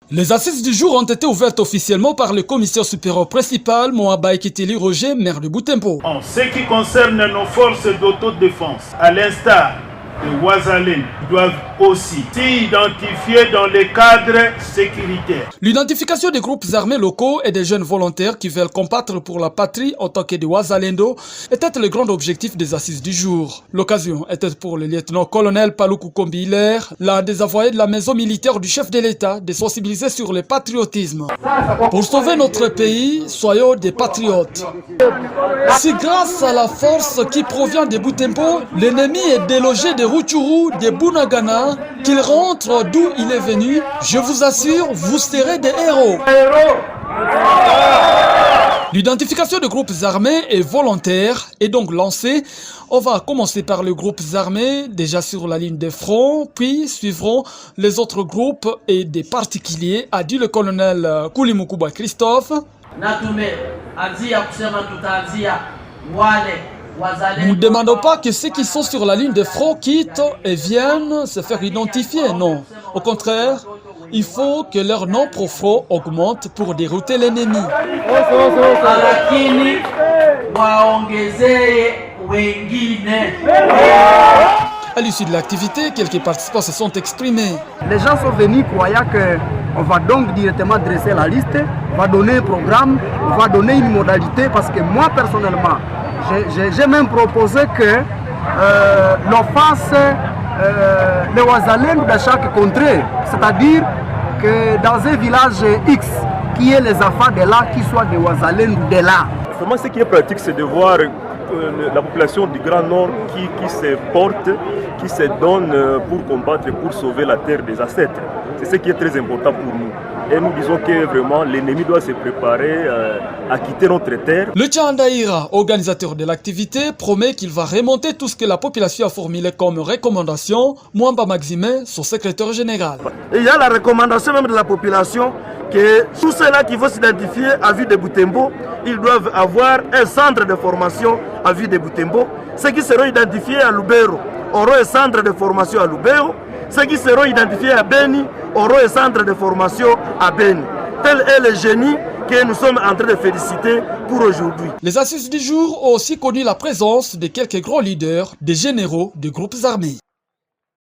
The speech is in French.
Les assises du jour ont été ouvertes officiellement par le commissaire supérieur principal, Mohabaï Kiteli Roger, maire de Butembo. En ce qui concerne nos forces d'autodéfense, à l'instar de Ouazalène, doivent aussi s'identifier dans les cadres sécuritaires. L'identification des groupes armés locaux et des jeunes volontaires qui veulent combattre pour la patrie en tant que des Ouazalendo était le grand objectif des assises du jour. L'occasion était pour le lieutenant-colonel Paluku Kombi-Hilaire, l'un des envoyés de la maison militaire du chef de l'État, de sensibiliser sur le patriotisme. Pour sauver notre pays, soyons des patriotes. Si grâce à la force qui provient de Butembo, l'ennemi est délogé de Rutshuru, de Bunagana, qu'il rentre d'où il est venu, je vous assure, vous serez des héros. L'identification de groupes armés et volontaires est donc lancée. On va commencer par les groupes armés, déjà sur la ligne de front, puis suivront les autres groupes et des particuliers, a dit le colonel Koulimukuba Christophe. Nous ne demandons pas que ceux qui sont sur la ligne de front quittent et viennent se faire identifier, non. Au contraire, il faut que leur nom profond augmente pour dérouter l'ennemi. À l'issue de l'activité, quelques participants se sont exprimés. Les gens sont venus croyant qu'on va donc directement dresser la liste, on va donner un programme, on va donner une modalité, parce que moi personnellement, j'ai même proposé que l'on fasse les Ouazalènes de chaque contrée, c'est-à-dire que dans un village X, qui est les enfants de là, qui soient des Ouazalènes de là. Vraiment, ce qui est pratique, c'est de voir la population du Grand Nord qui se porte, qui se donne pour combattre, pour sauver la terre des ancêtres. C'est ce qui est très important pour nous. Et nous disons que vraiment l'ennemi doit se préparer à quitter notre terre. Le Tchandaïra, organisateur de l'activité, promet qu'il va remonter tout ce que la population a formulé comme recommandation. Mwamba Maxime, son secrétaire général. Et il y a la recommandation même de la population que tous ceux-là qui vont s'identifier à Ville de Butembo, ils doivent avoir un centre de formation à Ville de Butembo. Ceux qui seront identifiés à Lubero auront un centre de formation à Lubero. Ceux qui seront identifiés à Beni auront un centre de formation à Beni. Tel est le génie que nous sommes en train de féliciter pour aujourd'hui. Les assises du jour ont aussi connu la présence de quelques grands leaders, des généraux de groupes armés.